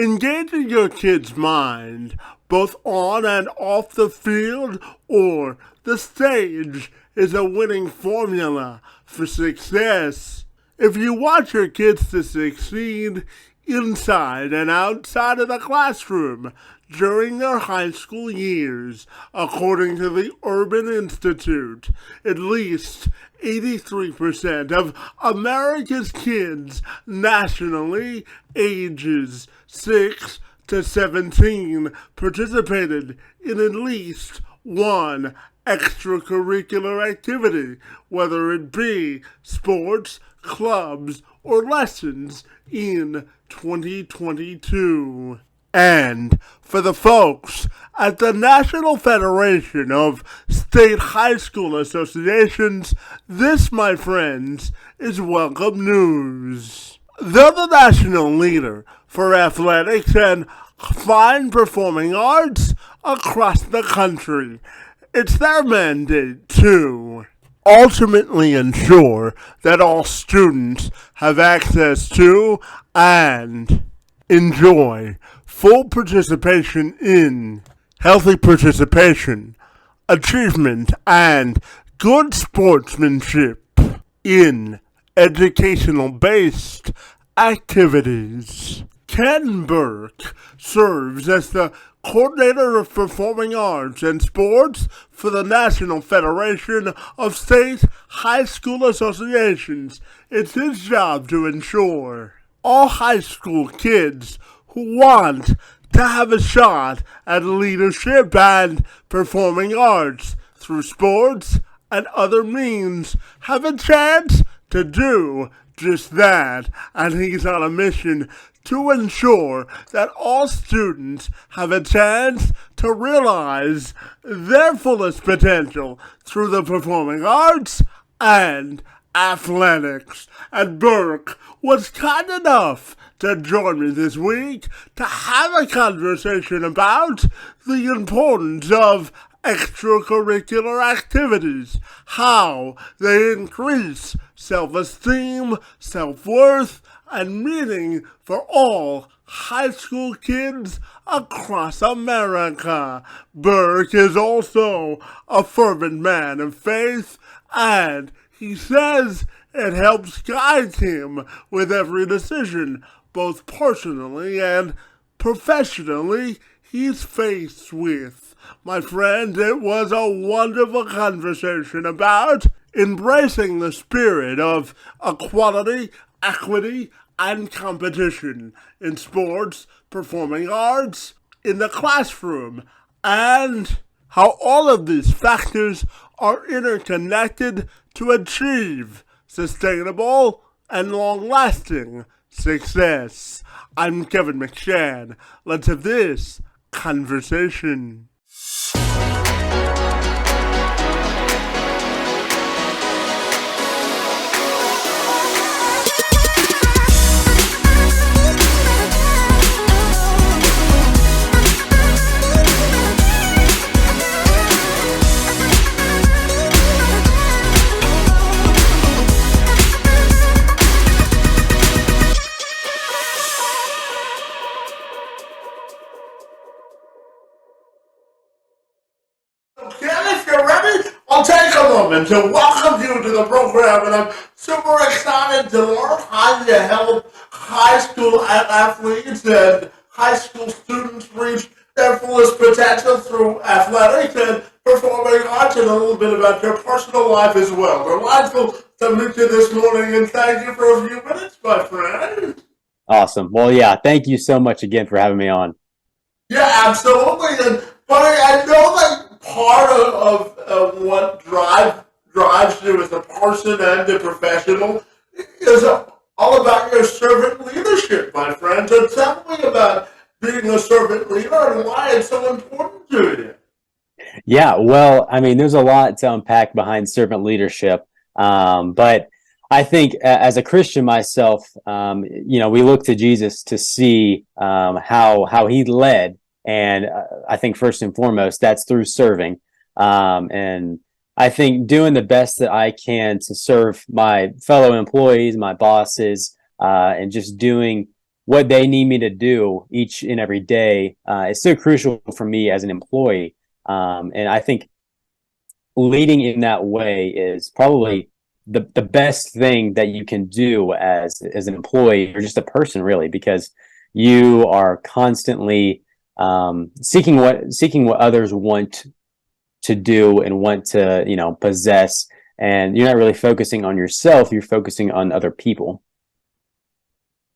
Engaging your kid's mind, both on and off the field or the stage, is a winning formula for success. If you want your kids to succeed inside and outside of the classroom during their high school years, according to the Urban Institute, at least 83% of America's kids nationally ages 6 to 17 participated in at least one extracurricular activity, whether it be sports, clubs, or lessons in 2022. And for the folks at the National Federation of State High School Associations, this, my friends, is welcome news. They're the national leader for athletics and fine performing arts across the country. It's their mandate to ultimately ensure that all students have access to and enjoy full participation in healthy participation, achievement, and good sportsmanship in educational-based activities. Ken Burke serves as the Coordinator of Performing Arts and Sports for the National Federation of State High School Associations. It's his job to ensure all high school kids who want to have a shot at leadership and performing arts through sports and other means have a chance to do just that, and he's on a mission to ensure that all students have a chance to realize their fullest potential through the performing arts and athletics. And Burke was kind enough to join me this week to have a conversation about the importance of extracurricular activities, how they increase self-esteem, self-worth, and meaning for all high school kids across America. Burke is also a fervent man of faith, and he says it helps guide him with every decision, both personally and professionally, he's faced with. My friend, it was a wonderful conversation about embracing the spirit of equality, equity, and competition in sports, performing arts, in the classroom, and how all of these factors are interconnected to achieve sustainable and long-lasting success. I'm Kevin McShann. Let's have this conversation. I'll take a moment to welcome you to the program, and I'm super excited to learn how you help high school athletes and high school students reach their fullest potential through athletics and performing arts, and a little bit about your personal life as well. Delightful to meet you this morning, and thank you for a few minutes, my friend. Awesome. Well, yeah, thank you so much again for having me on. Yeah, absolutely. But I know that part of what drives you as a person and a professional is all about your servant leadership, my friend. So tell me about being a servant leader and why it's so important to you. Yeah, well, I mean, there's a lot to unpack behind servant leadership, but I think as a Christian myself, we look to Jesus to see how he led. And I think first and foremost, that's through serving. And I think doing the best that I can to serve my fellow employees, my bosses, and just doing what they need me to do each and every day is so crucial for me as an employee. And I think leading in that way is probably the best thing that you can do as an employee or just a person, really, because you are constantly seeking what others want to do and want to, possess, and you're not really focusing on yourself, you're focusing on other people.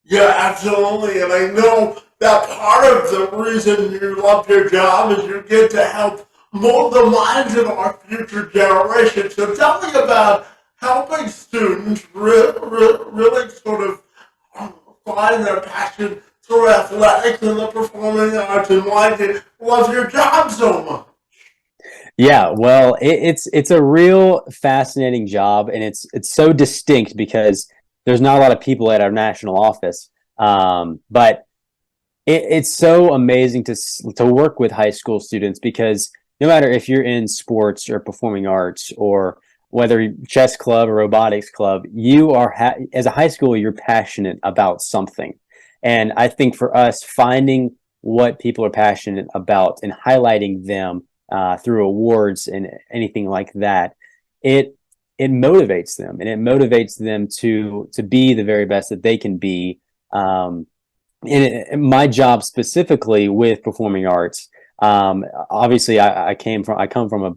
Yeah, absolutely. And I know that part of the reason you love your job is you get to help mold the minds of our future generations. So tell me about helping students really sort of find their passion through athletics and the performing arts, and why you love your job so much. Yeah, well, it's a real fascinating job, and it's so distinct because there's not a lot of people at our national office. But it's so amazing to work with high school students, because no matter if you're in sports or performing arts, or whether chess club or robotics club, you are as a high schooler, you're passionate about something. And I think for us, finding what people are passionate about and highlighting them through awards and anything like that, it motivates them, and it motivates them to be the very best that they can be. And my job specifically with performing arts, obviously I come from a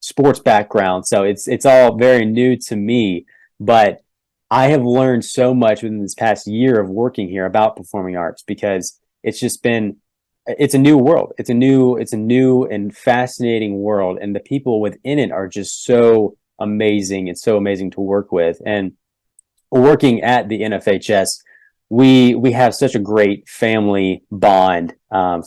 sports background, so it's all very new to me, but I have learned so much within this past year of working here about performing arts, because it's a new world. It's a new and fascinating world, and the people within it are just so amazing. It's so amazing to work with. And working at the NFHS, we have such a great family bond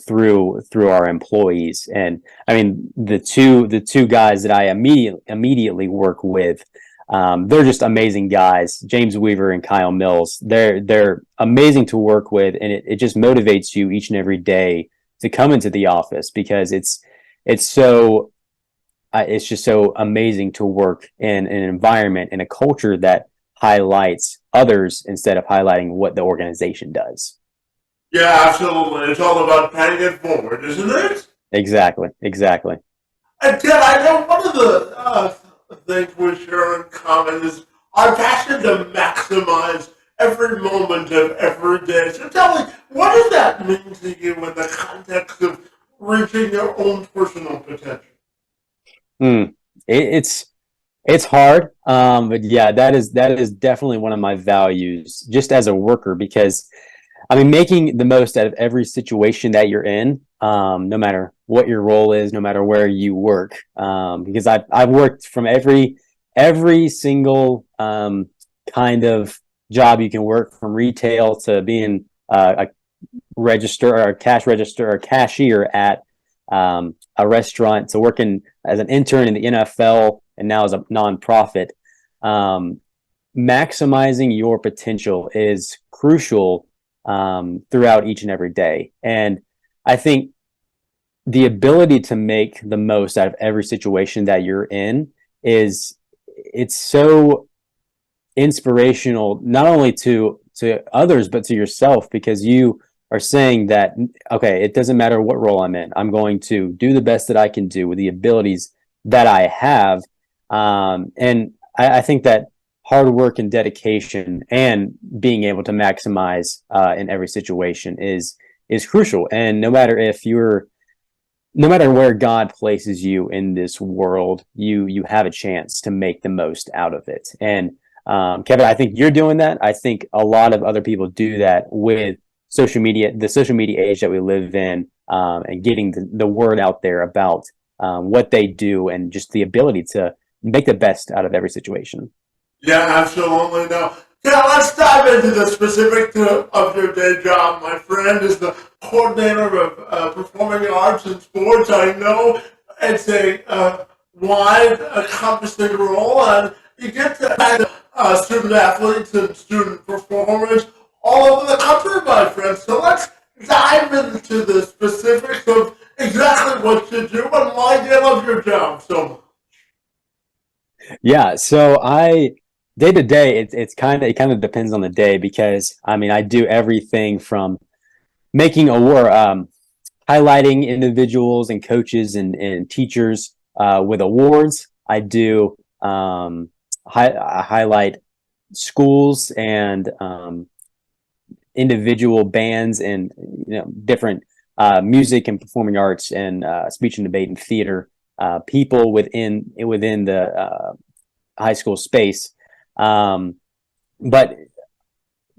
through our employees. And I mean, the two guys that I immediately work with, they're just amazing guys, James Weaver and Kyle Mills. They're amazing to work with, and it just motivates you each and every day to come into the office, because it's just so amazing to work in an environment and a culture that highlights others instead of highlighting what the organization does. Yeah, absolutely. It's all about paying it forward, isn't it? Exactly. And Ted, I know one of the things we share in common is our passion to maximize every moment of every day. So tell me, what does that mean to you in the context of reaching your own personal potential? It's hard, but yeah, that is definitely one of my values, just as a worker, because I mean, making the most out of every situation that you're in, no matter what your role is, no matter where you work, because I've worked from every single kind of job you can work, from retail to being a register or a cash register or cashier at a restaurant, to working as an intern in the NFL, and now as a nonprofit. Maximizing your potential is crucial throughout each and every day. And I think the ability to make the most out of every situation that you're in it's so inspirational, not only to others, but to yourself, because you are saying that, okay, it doesn't matter what role I'm in, I'm going to do the best that I can do with the abilities that I have. And I think that hard work and dedication and being able to maximize in every situation is crucial. And no matter where God places you in this world, you have a chance to make the most out of it. And Kevin, I think you're doing that. I think a lot of other people do that with social media, the social media age that we live in, and getting the word out there about what they do, and just the ability to make the best out of every situation. Yeah, absolutely. Now, let's dive into the specifics of your day job, my friend. Is the coordinator of performing arts and sports. I know it's a wide, encompassing role, and you get to have student athletes and student performers all over the country, my friend. So let's dive into the specifics of exactly what you do and why you love your job so much. Yeah, so Day to day, it kind of depends on the day, because I mean I do everything from making award highlighting individuals and coaches and teachers with awards. I do highlight schools and individual bands and different music and performing arts and speech and debate and theater people within the high school space. But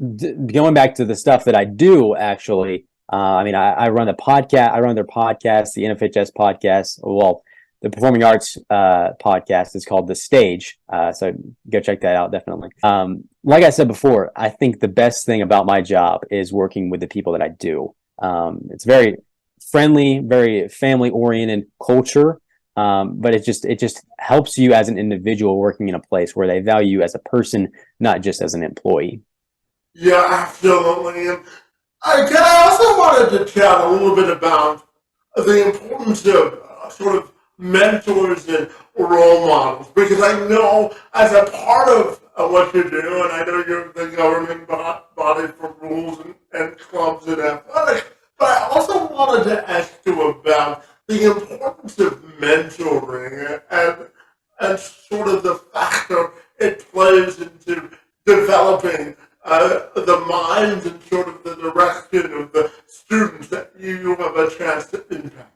going back to the stuff that I do, actually, I mean, I run the podcast. I run their podcast, the NFHS podcast. Well, the performing arts podcast is called The Stage. So go check that out, definitely. Like I said before, I think the best thing about my job is working with the people that I do. It's very friendly, very family oriented culture. But it just helps you as an individual working in a place where they value you as a person, not just as an employee. Yeah, absolutely. And I also wanted to chat a little bit about the importance of sort of mentors and role models, because I know as a part of what you do, and I know you're the governing body for rules and clubs and athletics, but I also wanted to ask you about the importance of mentoring and sort of the factor it plays into developing the minds and sort of the direction of the students that you have a chance to impact.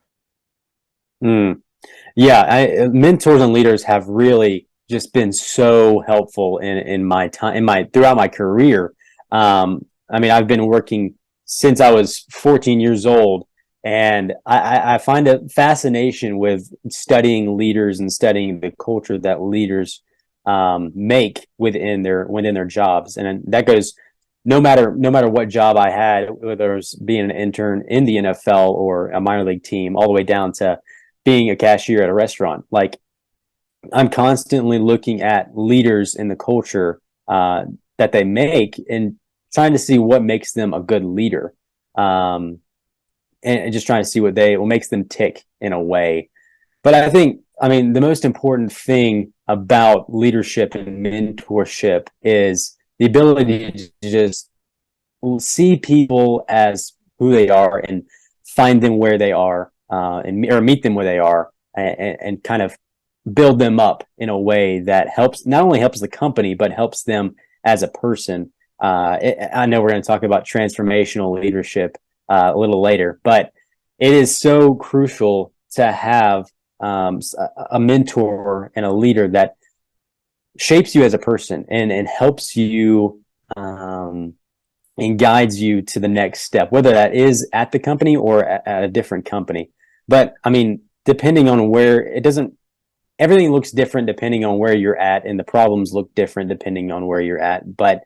Mm. Yeah, mentors and leaders have really just been so helpful in my time, throughout my career. I mean, I've been working since I was 14 years old, and I find a fascination with studying leaders and studying the culture that leaders make within their jobs, and that goes no matter what job I had, whether it was being an intern in the NFL or a minor league team, all the way down to being a cashier at a restaurant. Like, I'm constantly looking at leaders in the culture that they make and trying to see what makes them a good leader, and just trying to see what makes them tick in a way. But I mean, the most important thing about leadership and mentorship is the ability to just see people as who they are and find them where they are, or meet them where they are, and kind of build them up in a way that not only helps the company, but helps them as a person. I know we're going to talk about transformational leadership a little later, but it is so crucial to have a mentor and a leader that shapes you as a person and helps you and guides you to the next step, whether that is at the company or at a different company. But I mean, depending on everything looks different depending on where you're at, and the problems look different depending on where you're at. But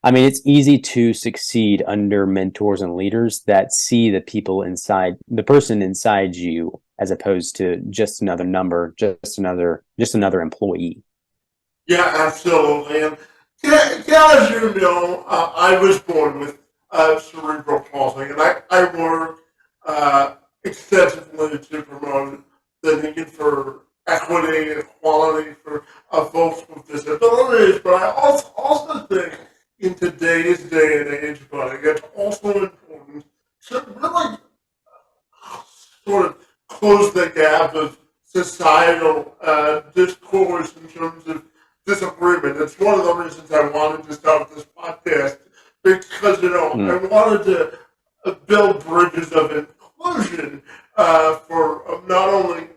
I mean, it's easy to succeed under mentors and leaders that see the person inside you, as opposed to just another number, just another employee. Yeah, absolutely. And as you know, I was born with cerebral palsy, and I work extensively to promote the need for equity and equality for folks with disabilities. But I also think in today's day and age, buddy, it's also important to really sort of close the gap of societal discourse in terms of disagreement. It's one of the reasons I wanted to start this podcast, because, I wanted to build bridges of inclusion for not only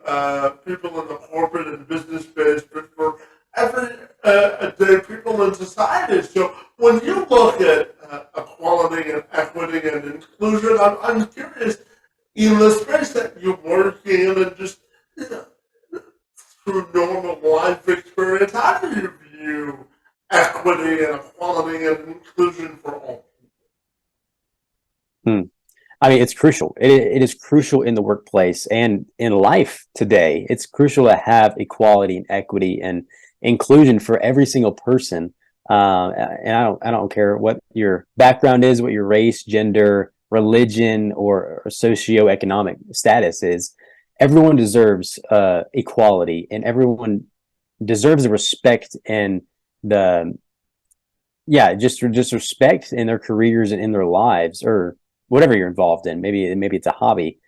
people in the corporate and business space, but for everyday people in society. So when you look at equality and equity and inclusion, I'm curious, in the space that you work in and just through normal life experience, how do you view equity and equality and inclusion for all people? I mean, it's crucial. It is crucial in the workplace and in life today. It's crucial to have equality and equity and inclusion for every single person. And I don't care what your background is, what your race, gender, religion, or socioeconomic status is. Everyone deserves equality, and everyone deserves the respect and the just respect in their careers and in their lives, or whatever you're involved in. Maybe it's a hobby.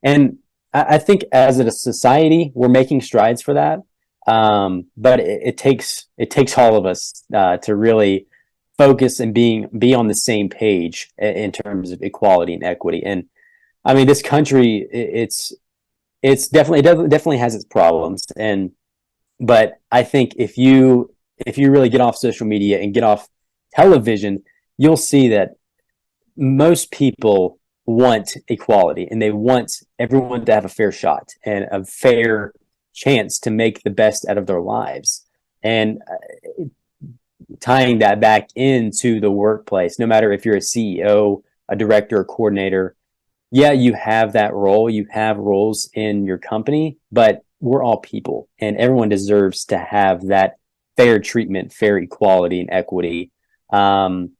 And I think as a society, we're making strides for that. But it takes all of us to really focus and be on the same page in terms of equality and equity. And I mean, this country, it definitely has its problems. But I think if you really get off social media and get off television, you'll see that most people want equality, and they want everyone to have a fair shot and a fair chance to make the best out of their lives. And tying that back into the workplace, no matter if you're a CEO, a director, a coordinator, yeah, you have that role. You have roles in your company, but we're all people, and everyone deserves to have that fair treatment, fair equality, and equity. And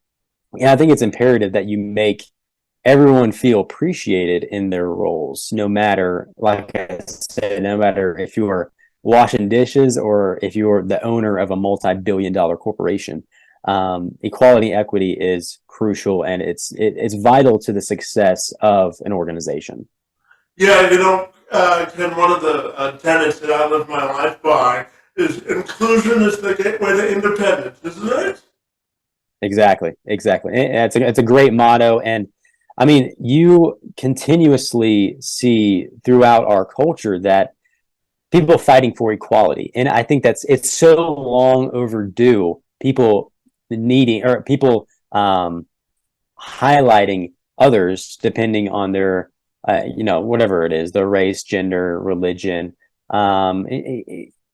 I think it's imperative that you make everyone feel appreciated in their roles, no matter, like I said, no matter if you are washing dishes or if you're the owner of a multi-billion-dollar corporation. Equality, equity is crucial, and it's vital to the success of an organization. Yeah, Ken, one of the tenets that I live my life by is inclusion is the gateway to independence, isn't it? Exactly. It's a great motto. And I mean, you continuously see throughout our culture that people fighting for equality. And I think it's so long overdue. People needing, or people highlighting others depending on their, whatever it is, their race, gender, religion.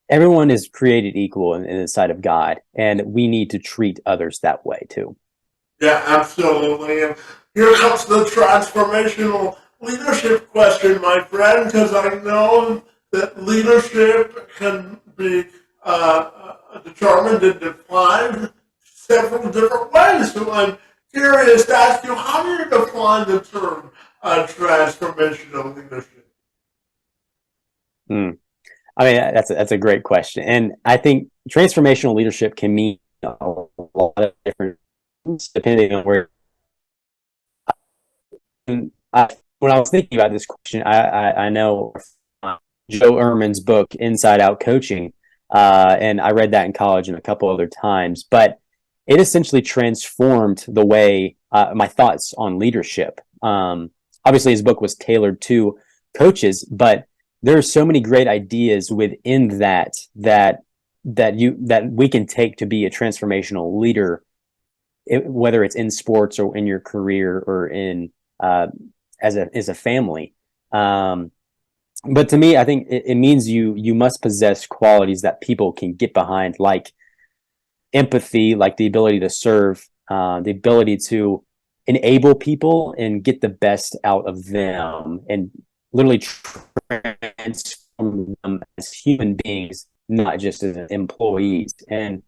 Everyone is created equal in the sight of God, and we need to treat others that way too. Yeah, absolutely. And here comes the transformational leadership question, my friend, because I know that leadership can be determined and defined several different ways. So I'm curious to ask you, how do you define the term transformational leadership? I mean, that's a great question. And I think transformational leadership can mean a lot of different things depending on where. When I was thinking about this question, I know Joe Ehrman's book, Inside Out Coaching, and I read that in college and a couple other times, but it essentially transformed the way my thoughts on leadership. Obviously, his book was tailored to coaches, but there are so many great ideas within that we can take to be a transformational leader, whether it's in sports or in your career or in as a family. But to me, I think it means you must possess qualities that people can get behind, like empathy, like the ability to serve, the ability to enable people and get the best out of them, and literally transform them as human beings, not just as employees. And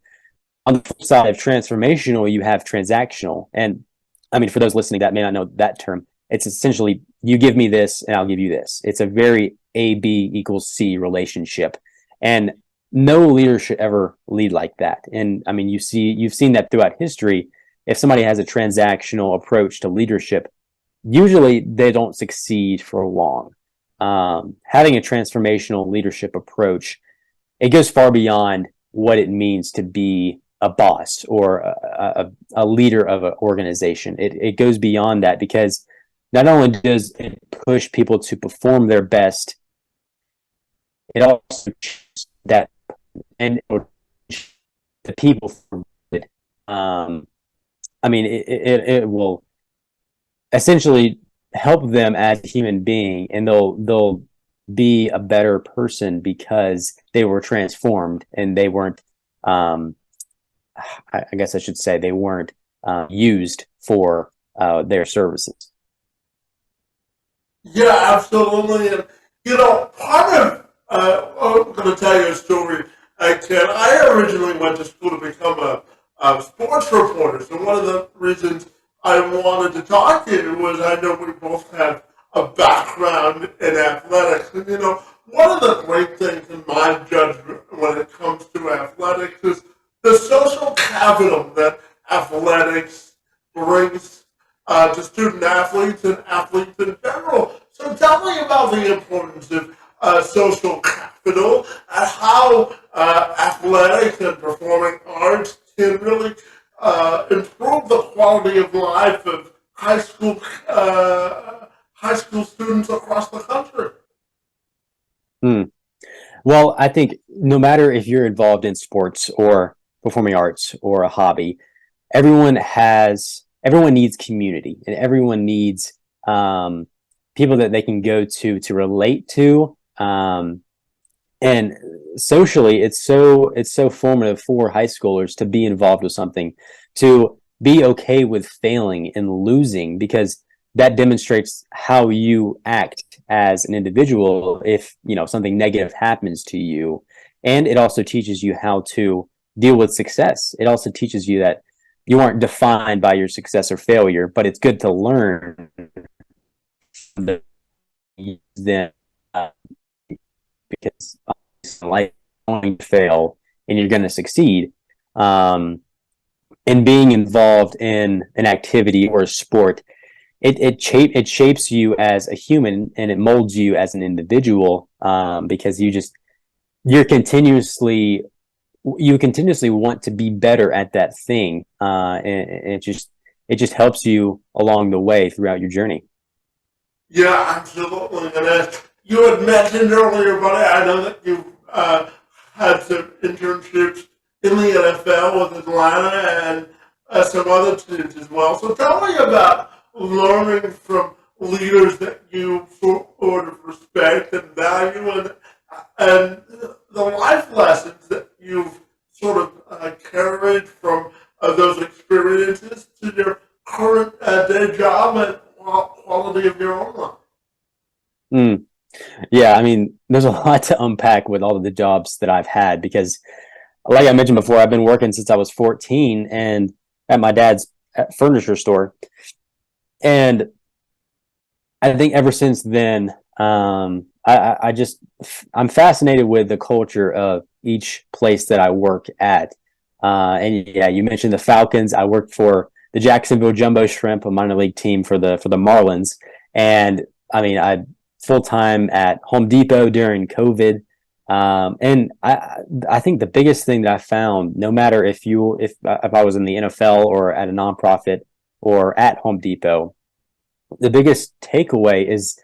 on the flip side of transformational, you have transactional. And I mean, for those listening that may not know that term, it's essentially you give me this and I'll give you this. It's a very AB equals C relationship. And no leader should ever lead like that. And I mean, you've seen that throughout history. If somebody has a transactional approach to leadership, usually they don't succeed for long. Having a transformational leadership approach, it goes far beyond what it means to be a boss or a leader of an organization. It goes beyond that, because not only does it push people to perform their best, it also that and the people from it. I mean, it will essentially help them as a human being, and they'll be a better person because they were transformed and they weren't. I guess I should say they weren't used for their services. Yeah, absolutely. And, part of, I'm going to tell you a story, Ken. I originally went to school to become a sports reporter. So one of the reasons I wanted to talk to you was I know we both have a background in athletics. And, one of the great things in my judgment when it comes to athletics is the social So tell me about the importance of social capital and how athletics and performing arts can really improve the quality of life of high school students across the country. Hmm. Well, I think no matter if you're involved in sports or performing arts or a hobby, everyone needs community, and everyone needs people that they can go to relate to. And socially, it's so formative for high schoolers to be involved with something, to be okay with failing and losing, because that demonstrates how you act as an individual if something negative happens to you. And it also teaches you how to deal with success. It also teaches you that you aren't defined by your success or failure, but it's good to learn then, because life is going to fail and you're going to succeed. And being involved in an activity or a sport, it shapes you as a human, and it molds you as an individual, because you continuously want to be better at that thing, and it just helps you along the way throughout your journey. Yeah, absolutely. And as you had mentioned earlier, buddy, I know that you've had some internships in the NFL with Atlanta and some other teams as well. So tell me about learning from leaders that you sort of respect and value, and the life lessons that you've sort of carried from those experiences to your current day job and quality of your own life. Mm. Yeah, I mean, there's a lot to unpack with all of the jobs that I've had, because, like I mentioned before, I've been working since I was 14 and at my dad's furniture store. And I think ever since then, I'm fascinated with the culture of each place that I work at. And yeah, you mentioned the Falcons. I worked for the Jacksonville Jumbo Shrimp, a minor league team for the Marlins. And I mean, I full time at Home Depot during COVID. And I think the biggest thing that I found, no matter if I was in the NFL or at a nonprofit or at Home Depot, the biggest takeaway is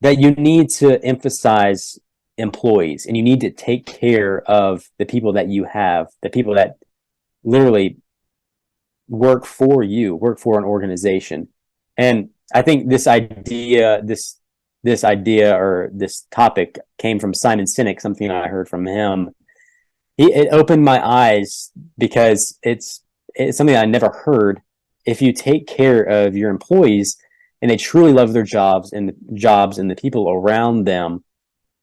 that you need to emphasize employees, and you need to take care of the people that you have, the people that literally work for an organization. And I think this idea or this topic came from Simon Sinek, something I heard from him. It opened my eyes because it's something I never heard. If you take care of your employees and they truly love their jobs and the people around them,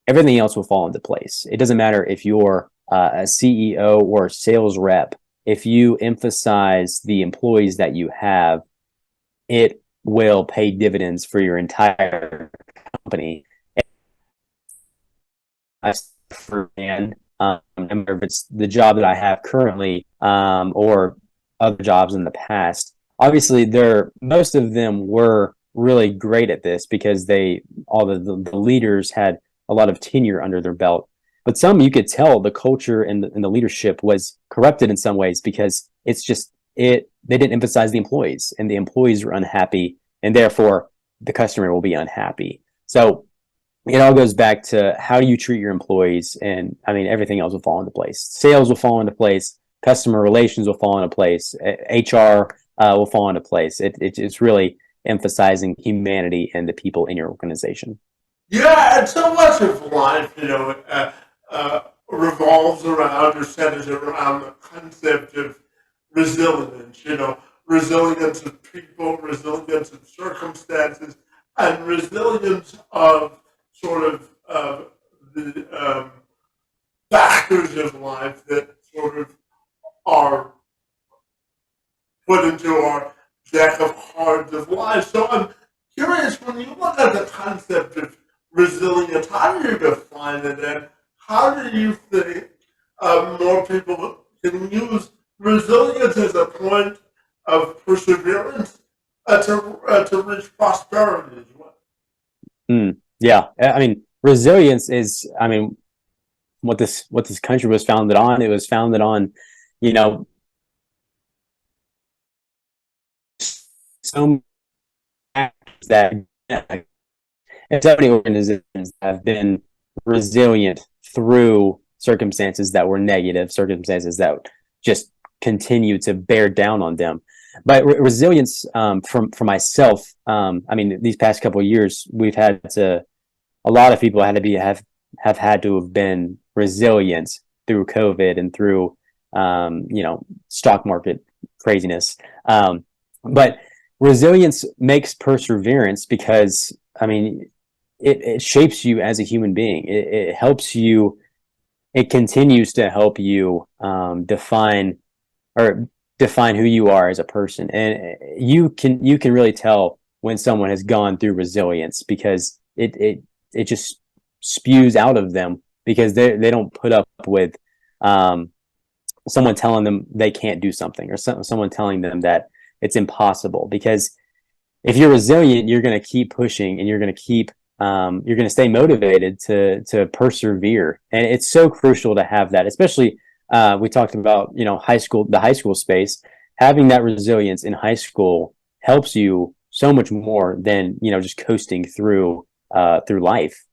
everything else will fall into place. It doesn't matter if you're a CEO or a sales rep. If you emphasize the employees that you have, it will pay dividends for your entire company. No matter if it's the job that I have currently, or other jobs in the past. Obviously, most of them were really great at this because all the leaders had a lot of tenure under their belt. But some, you could tell the culture and the leadership was corrupted in some ways, because they didn't emphasize the employees, and the employees were unhappy, and therefore the customer will be unhappy. So it all goes back to how do you treat your employees, and I mean, everything else will fall into place. Sales will fall into place, customer relations will fall into place, HR will fall into place. It's really emphasizing humanity and the people in your organization. Yeah, and so much of life, revolves around or centers around the concept of resilience. Resilience of people, resilience of circumstances, and resilience of sort of the factors of life that sort of are put into our deck of cards of life. So I'm curious, when you look at the concept of resilience, how do you define it, and how do you think more people can use resilience as a point of perseverance to reach prosperity as well? Yeah, I mean, resilience is, I mean, what this country was founded on. It was founded on, you know, so many factors that and so many organizations have been resilient through circumstances that were negative, circumstances that just continue to bear down on them. But resilience, for myself, I mean, these past couple of years, we've had to, a lot of people had to be have had to have been resilient through COVID and through stock market craziness. But resilience makes perseverance because, I mean, it shapes you as a human being. It helps you. It continues to help you define who you are as a person, and you can really tell when someone has gone through resilience because it just spews out of them because they don't put up with someone telling them they can't do something or someone telling them that it's impossible. Because if you're resilient, you're going to keep pushing and you're going to stay motivated to persevere. And it's so crucial to have that, especially we talked about, the high school space. Having that resilience in high school helps you so much more than, just coasting through life.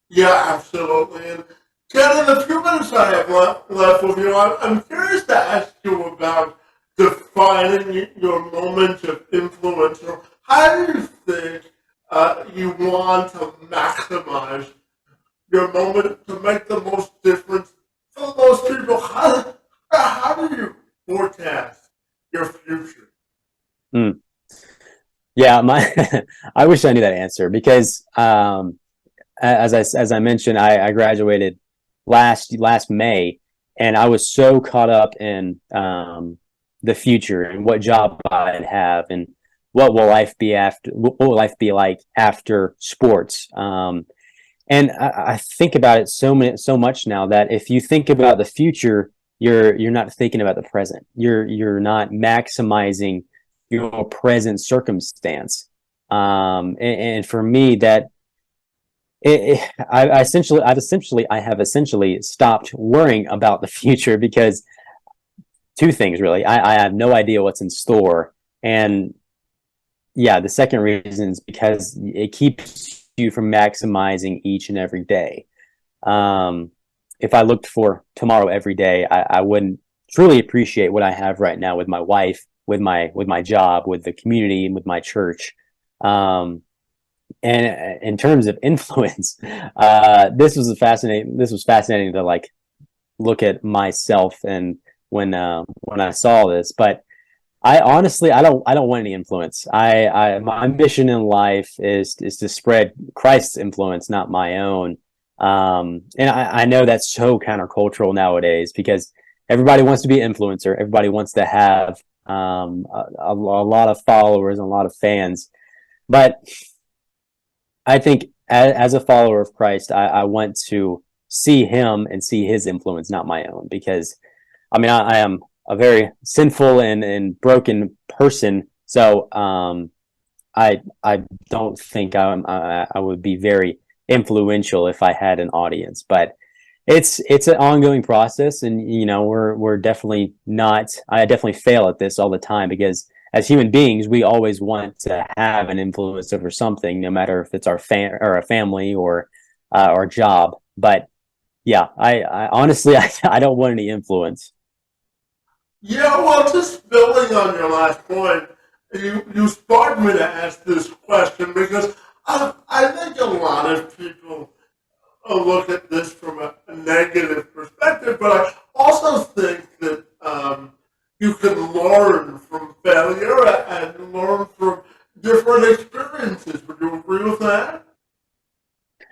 Yeah, absolutely. And Ken, in the few minutes I have left with you, I'm curious to ask you about defining your moment of influence. Or how do you think you want to maximize your moment to make the most difference for those people? How do you forecast your future? Mm. Yeah, I wish I knew that answer because as I mentioned, I graduated last May, and I was so caught up in the future and what job I'd have and what will life be like after sports. And I think about it so much now that if you think about the future, you're not thinking about the present. You're not maximizing your present circumstance. And for me, that I have essentially stopped worrying about the future because two things really. I have no idea what's in store, and yeah, the second reason is because it keeps you from maximizing each and every day. If I looked for tomorrow every day, I wouldn't truly appreciate what I have right now with my wife, with my job, with the community, and with my church. And in terms of influence, this was fascinating to like look at myself and when I saw this. But I honestly, I don't want any influence. My mission in life is to spread Christ's influence, not my own. And I know that's so countercultural nowadays because everybody wants to be an influencer. Everybody wants to have a lot of followers and a lot of fans. But I think as a follower of Christ, I want to see him and see his influence, not my own, because I mean, I am a very sinful and broken person. So I don't think I would be very influential if I had an audience. But it's an ongoing process, and we're definitely not. I definitely fail at this all the time because as human beings, we always want to have an influence over something, no matter if it's our or a family or our job. But yeah, I honestly I don't want any influence. Yeah, well, just building on your last point, you sparked me to ask this question because I think a lot of people look at this from a negative perspective, but I also think that you can learn from failure and learn from different experiences. Would you agree with that?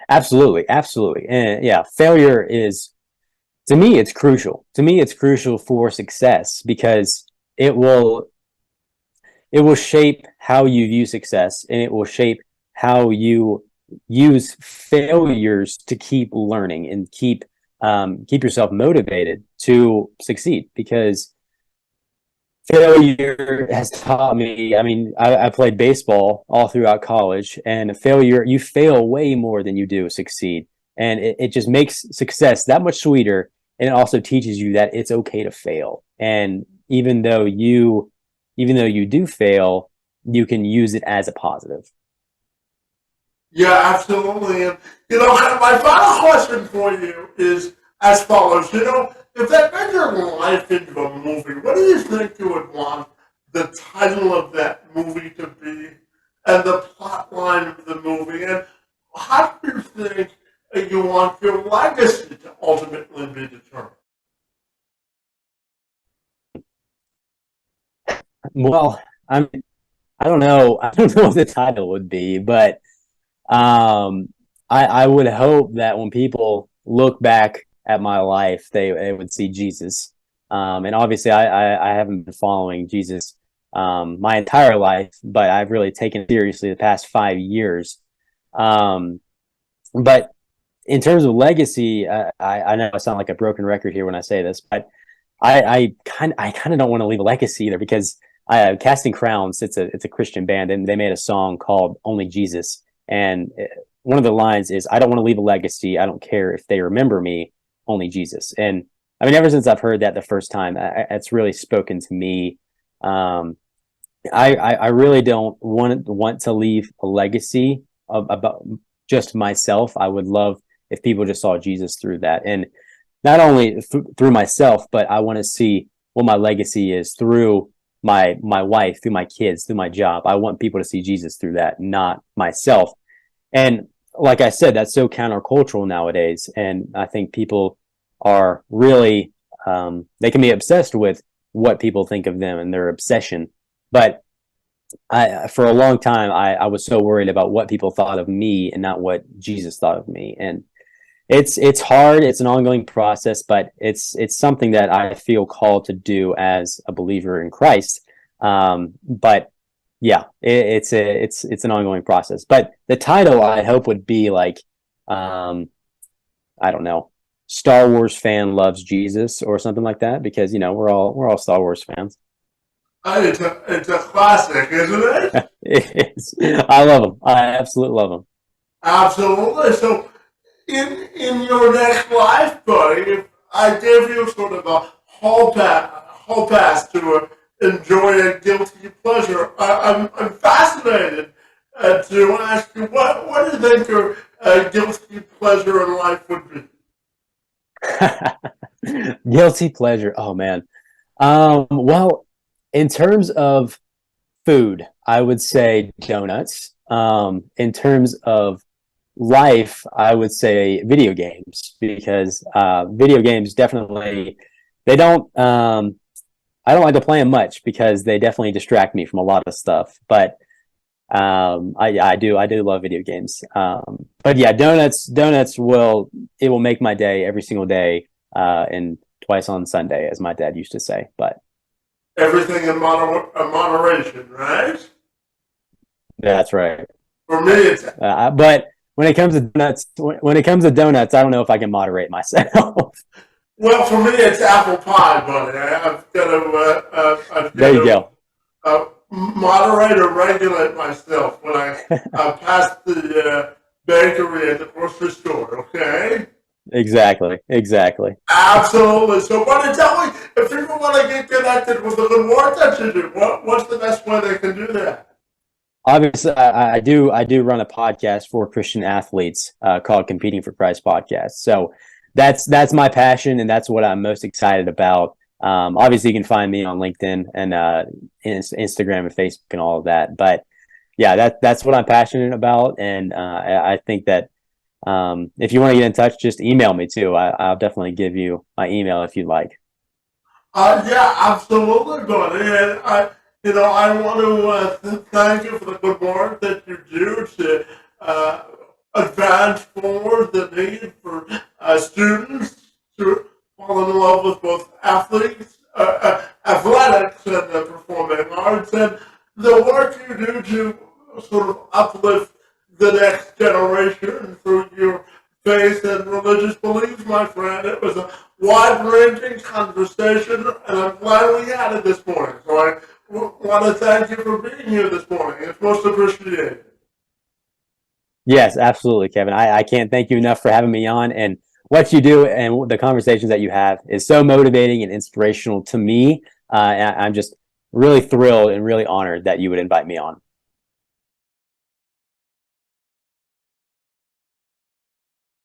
Absolutely, absolutely, and yeah, failure is, to me, it's crucial. To me, it's crucial for success because it will it will shape how you view success, and it will shape how you use failures to keep learning and keep yourself motivated to succeed. Because failure has taught me. I mean, I played baseball all throughout college, and failure, you fail way more than you do succeed. And it just makes success that much sweeter. And it also teaches you that it's okay to fail. And even though you do fail, you can use it as a positive. Yeah, absolutely. And, my final question for you is as follows. If they made your life into a movie, what do you think you would want the title of that movie to be and the plot line of the movie? And how do you think you want your legacy to ultimately be determined? Well, I don't know. I don't know what the title would be, but um, I would hope that when people look back at my life, they would see Jesus. And obviously, I haven't been following Jesus my entire life, but I've really taken it seriously the past 5 years. Um, but in terms of legacy, I know I sound like a broken record here when I say this, but I kind of don't want to leave a legacy either because Casting Crowns, it's a Christian band, and they made a song called "Only Jesus," and one of the lines is, "I don't want to leave a legacy. I don't care if they remember me, only Jesus." And I mean, ever since I've heard that the first time, it's really spoken to me. Um, I really don't want to leave a legacy about just myself. I would love if people just saw Jesus through that, and not only through myself, but I want to see what my legacy is through my wife, through my kids, through my job. I want people to see Jesus through that, not myself. And like I said, that's so countercultural nowadays, and I think people are really they can be obsessed with what people think of them and their obsession. But for a long time, I was so worried about what people thought of me and not what Jesus thought of me. And it's hard. It's an ongoing process, but it's something that I feel called to do as a believer in Christ. But yeah, it's an ongoing process. But the title I hope would be like I don't know, Star Wars fan loves Jesus or something like that, because we're all Star Wars fans. It's a classic, isn't it? It is. I love them. I absolutely love them. Absolutely. So, in your next life, buddy, if I gave you sort of a hall pass to enjoy a guilty pleasure, I'm fascinated to ask you what do you think your guilty pleasure in life would be? Guilty pleasure. Oh man. Well, in terms of food, I would say donuts. In terms of life, I would say video games, because video games definitely they don't. I don't like to play them much because they definitely distract me from a lot of stuff. But I do love video games. But yeah, donuts will make my day every single day, and twice on Sunday, as my dad used to say. But Everything in moderation, right? that's right. For me, it's But when it comes to donuts, I don't know if I can moderate myself. well, for me, it's apple pie, buddy. I've got There you to go. moderate or regulate myself when I pass the bakery at the grocery store. Okay. Exactly. Absolutely. So, buddy, tell me if people want to get connected with the good work that you do. What's the best way they can do that? Obviously, I do run a podcast for Christian athletes called Competing for Christ Podcast. So that's my passion, and that's what I'm most excited about. Obviously, you can find me on LinkedIn and Instagram and Facebook and all of that. But yeah, that's what I'm passionate about, and I think that if you want to get in touch, just email me too. I'll definitely give you my email if you'd like. Yeah, absolutely, buddy. And I want to thank you for the good work that you do to advance forward the need for students to fall in love with both athletics and the performing arts, and the work you do to sort of uplift the next generation through your faith and religious beliefs, my friend. It was a wide-ranging conversation, and I'm glad we had it this morning. So I want to thank you for being here this morning. It's most appreciated. Yes, absolutely, Kevin. I can't thank you enough for having me on. And what you do and the conversations that you have is so motivating and inspirational to me. And I'm just really thrilled and really honored that you would invite me on.